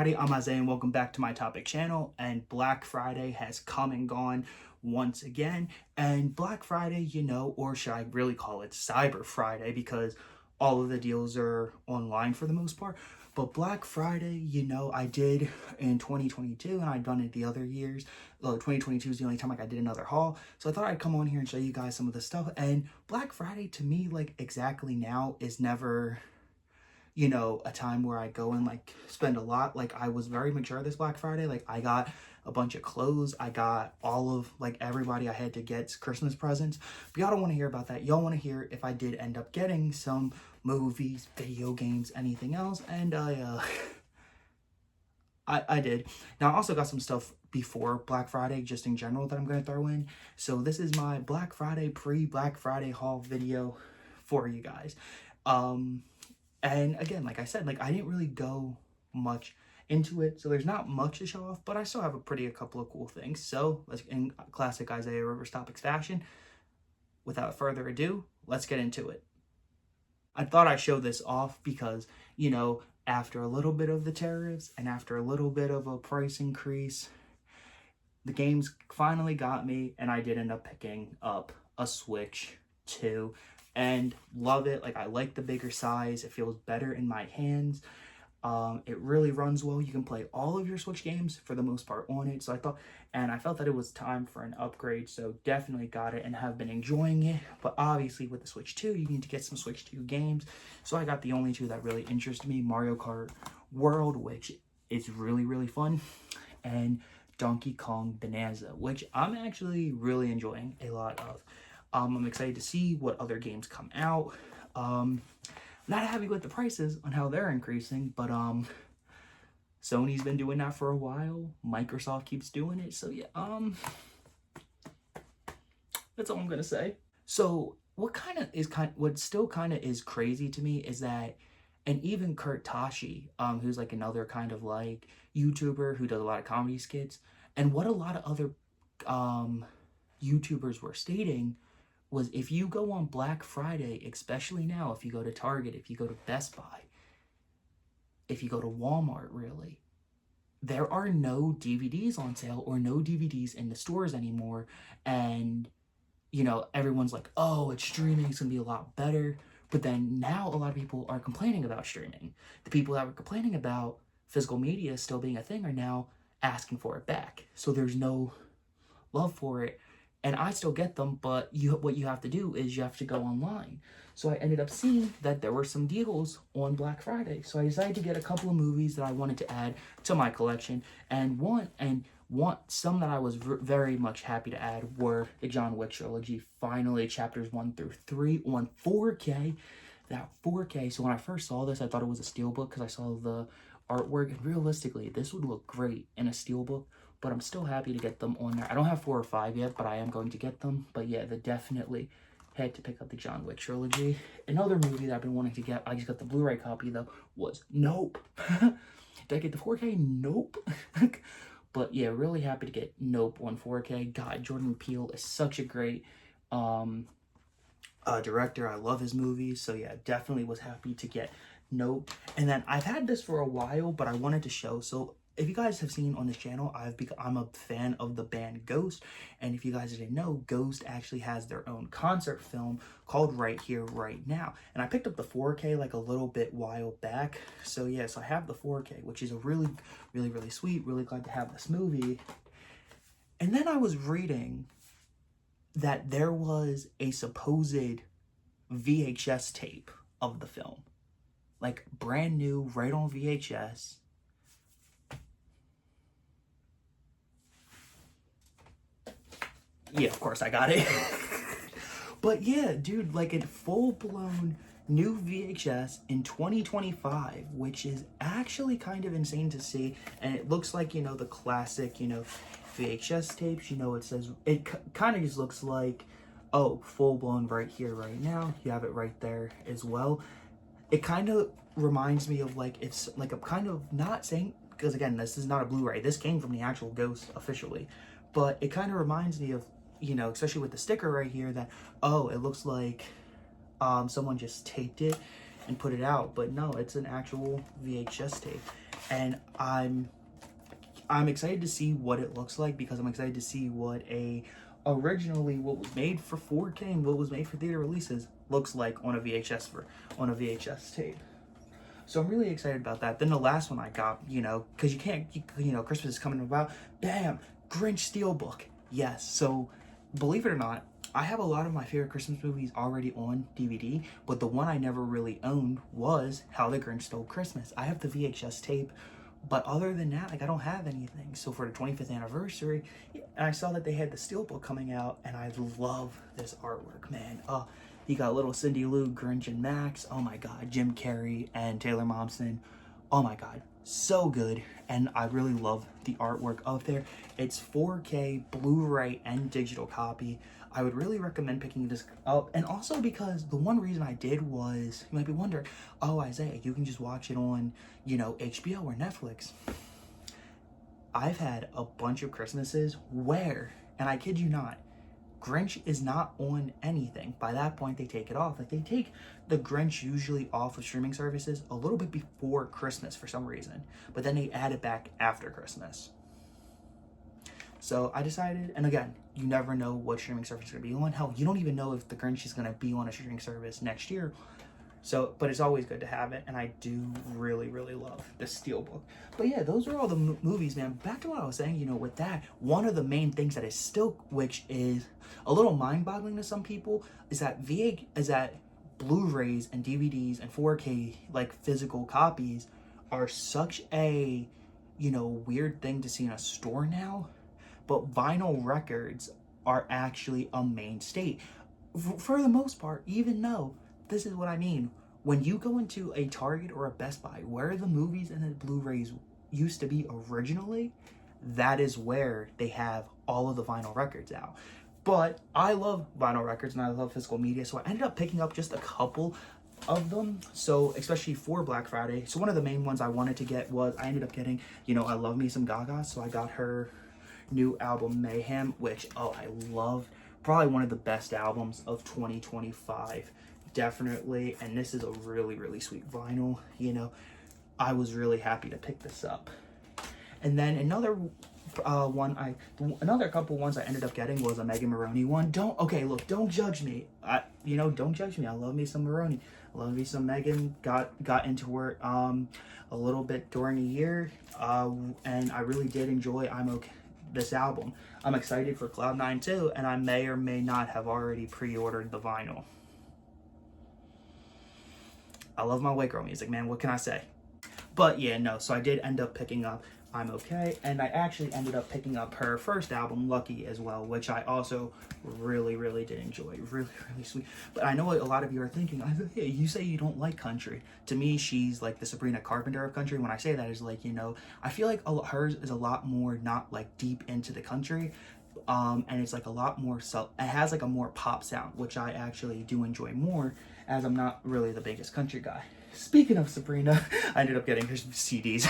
everybody, I'm Isaiah and welcome back to my topic channel. And Black Friday has come and gone once again. And Black Friday, or should I really call it Cyber Friday, because all of the deals are online for the most part. But Black Friday, I did in 2022 and I've done it the other years. 2022 is the only time I did another haul. So I thought I'd come on here and show you guys some of the stuff. And Black Friday to me, exactly now is never a time where I go and spend a lot. I was very mature this Black Friday. I got a bunch of clothes. I got all of everybody I had to get Christmas presents. But y'all don't want to hear about that. Y'all want to hear if I did end up getting some movies, video games, anything else. And I did. Now I also got some stuff before Black Friday, just in general, that I'm going to throw in. So this is my Black Friday, pre-Black Friday haul video for you guys. And again, like I said, I didn't really go much into it, so there's not much to show off, but I still have a couple of cool things. So let's, in classic Isaiah Rivers Topics fashion, without further ado, let's get into it. I thought I'd show this off because, after a little bit of the tariffs and after a little bit of a price increase, the games finally got me, and I did end up picking up a Switch 2. And love it. I like the bigger size. It feels better in my hands. It really runs well. You can play all of your Switch games for the most part on it. So I felt that it was time for an upgrade. So definitely got it and have been enjoying it. But obviously with the Switch 2, you need to get some Switch 2 games. So I got the only two that really interest me: Mario Kart World, which is really, really fun, and Donkey Kong Bonanza, which I'm actually really enjoying a lot of. I'm excited to see what other games come out. Not happy with the prices on how they're increasing, but Sony's been doing that for a while. Microsoft keeps doing it, so yeah. That's all I'm gonna say. So what still is crazy to me is that, and even Kurt Tashi, who's another YouTuber who does a lot of comedy skits, and what a lot of other YouTubers were stating was, if you go on Black Friday, especially now, if you go to Target, if you go to Best Buy, if you go to Walmart, really, there are no DVDs on sale or no DVDs in the stores anymore. And, everyone's like, oh, it's streaming, it's going to be a lot better. But then now a lot of people are complaining about streaming. The people that were complaining about physical media still being a thing are now asking for it back. So there's no love for it. And I still get them, but what you have to do is you have to go online. So I ended up seeing that there were some deals on Black Friday. So I decided to get a couple of movies that I wanted to add to my collection. And some that I was very much happy to add were the John Wick trilogy. Finally, chapters 1 through 3 on 4K. That 4K. So when I first saw this, I thought it was a steelbook because I saw the artwork. And realistically, this would look great in a steelbook. But I'm still happy to get them on there. I don't have 4 or 5 yet, but I am going to get them. But yeah, they definitely had to pick up the John Wick trilogy. Another movie that I've been wanting to get, I just got the Blu-ray copy though, was Nope. Did I get the 4K? Nope. But yeah, really happy to get Nope on 4K. God, Jordan Peele is such a great director. I love his movies. So yeah, definitely was happy to get Nope. And then I've had this for a while, but I wanted to show. So if you guys have seen on this channel, I'm a fan of the band Ghost. And if you guys didn't know, Ghost actually has their own concert film called Right Here, Right Now. And I picked up the 4K a little bit while back. So yes, I have the 4K, which is a really, really, really sweet. Really glad to have this movie. And then I was reading that there was a supposed VHS tape of the film. Brand new, right on VHS. Yeah, of course I got it. But yeah, dude, a full-blown new VHS in 2025, which is actually kind of insane to see. And it looks like, the classic, VHS tapes. It says, it kind of just looks like, oh, full-blown Right Here, Right Now. You have it right there as well. It kind of reminds me of, it's I'm kind of not saying, because again, this is not a Blu-ray. This came from the actual Ghost officially. But it kind of reminds me of, especially with the sticker right here, that, oh, it looks like someone just taped it and put it out. But no, it's an actual VHS tape. and I'm excited to see what it looks like, because I'm excited to see what what was made for 4K and what was made for theater releases looks like on a VHS tape. So I'm really excited about that. Then the last one I got, because Christmas is coming about. Bam, Grinch Steelbook. Yes. So believe it or not, I have a lot of my favorite Christmas movies already on DVD, but the one I never really owned was How the Grinch Stole Christmas. I have the VHS tape, but other than that, I don't have anything. So for the 25th anniversary, and I saw that they had the Steelbook coming out, and I love this artwork, man. You got little Cindy Lou, Grinch and Max. Oh my God, Jim Carrey and Taylor Momsen. Oh my God, so good. And I really love the artwork of there. It's 4K, Blu-ray, and digital copy. I would really recommend picking this up. And also because the one reason I did was, you might be wondering, oh, Isaiah, you can just watch it on, HBO or Netflix. I've had a bunch of Christmases where, and I kid you not, Grinch is not on anything. By that point, they take it off. Like, they take the Grinch usually off of streaming services a little bit before Christmas for some reason, but then they add it back after Christmas. So I decided, and again, you never know what streaming service is going to be on. Hell, you don't even know if the Grinch is going to be on a streaming service next year. So, but it's always good to have it, and I do really, really love the Steelbook. But yeah, those are all the movies, man. Back to what I was saying, with that, one of the main things that is still, which is a little mind-boggling to some people, is that Blu-rays and DVDs and 4K, like, physical copies are such a, weird thing to see in a store now. But vinyl records are actually a mainstay. For the most part, even though, this is what I mean, when you go into a Target or a Best Buy, where the movies and the Blu-rays used to be originally, that is where they have all of the vinyl records out. But I love vinyl records and I love physical media, so I ended up picking up just a couple of them, so especially for Black Friday. So one of the main ones I wanted to get was, I ended up getting, I love me some Gaga, so I got her new album Mayhem, which, I love. Probably one of the best albums of 2025, definitely. And this is a really, really sweet vinyl. I was really happy to pick this up. And then another couple ones I ended up getting was a Megan Maroney one. Don't judge me. Don't judge me. I love me some Maroney. I love me some Megan. Got into her a little bit during the year, and I really did enjoy this album. I'm excited for Cloud 9 too, and I may or may not have already pre-ordered the vinyl. I love my white girl music, man. What can I say? But yeah, no, so I did end up picking up I'm Okay, and I actually ended up picking up her first album, Lucky, as well, which I also really, really did enjoy. Really, really sweet. But I know what a lot of you are thinking. Hey, you say you don't like country. To me, she's like the Sabrina Carpenter of country. When I say that, is like, I feel like hers is a lot more not like deep into the country. And it's like a lot more it has like a more pop sound, which I actually do enjoy more, as I'm not really the biggest country guy. Speaking of Sabrina, I ended up getting her CDs.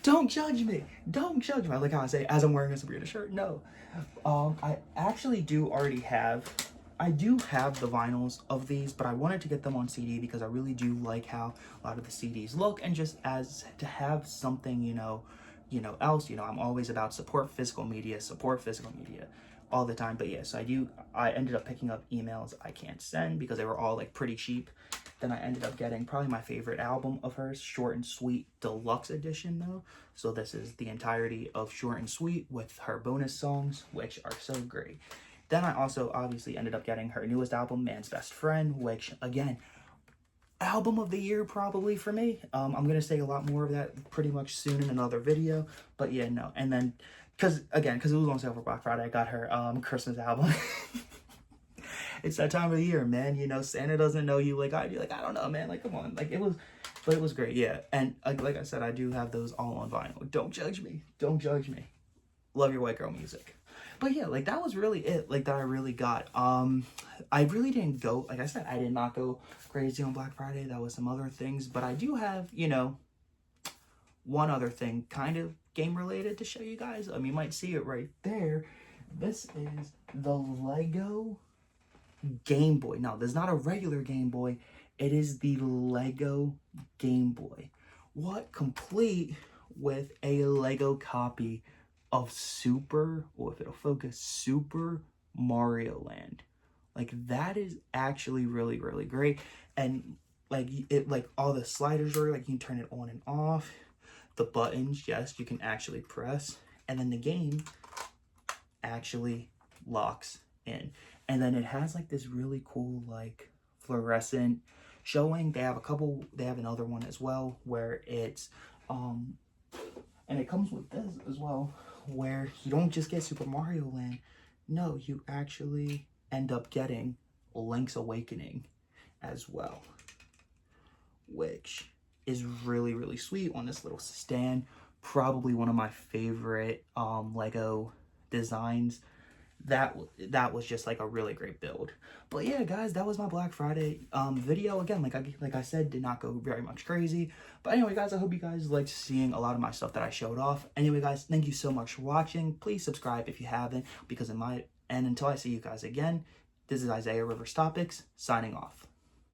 Don't judge me. Don't judge me. Like how I say, as I'm wearing a Sabrina shirt. No. I actually do have the vinyls of these, but I wanted to get them on CD because I really do like how a lot of the CDs look, and just as to have something, else, I'm always about support physical media all the time. But yeah, so I ended up picking up Emails I Can't Send because they were all like pretty cheap. Then I ended up getting probably my favorite album of hers, Short and Sweet Deluxe Edition though. So this is the entirety of Short and Sweet with her bonus songs, which are so great. Then I also obviously ended up getting her newest album, Man's Best Friend, which again, album of the year probably for me. I'm going to say a lot more of that pretty much soon in another video. But yeah, no. And then, because it was on sale for Black Friday, I got her Christmas album. It's that time of the year, man. Santa doesn't know you like I do. Like, I don't know, man. Like, come on. Like, it was great, yeah. And like I said, I do have those all on vinyl. Don't judge me. Don't judge me. Love your white girl music. But yeah, like, that was really it, like, that I really got. I really didn't go, like I said, I did not go crazy on Black Friday. That was some other things. But I do have, one other thing kind of game related to show you guys. You might see it right there. This is the Lego Game Boy. Now, there's not a regular Game Boy. It is the Lego Game Boy, what, complete with a Lego copy of Super, or if it'll focus, Super Mario Land. Like, that is actually really, really great. And like it, like all the sliders are like, you can turn it on and off. The buttons, yes, you can actually press, and then the game actually locks in. And then it has like this really cool like fluorescent showing. They have another one as well where it's and it comes with this as well, where you don't just get Super Mario Land. No, you actually end up getting Link's Awakening as well, which is really, really sweet on this little stand. Probably one of my favorite Lego designs. That was just like a really great build. But yeah, guys, that was my Black Friday video. Again, like I said, did not go very much crazy. But anyway, guys, I hope you guys liked seeing a lot of my stuff that I showed off. Anyway, guys, thank you so much for watching. Please subscribe if you haven't, because and until I see you guys again, this is Isaiah Rivers Topics signing off.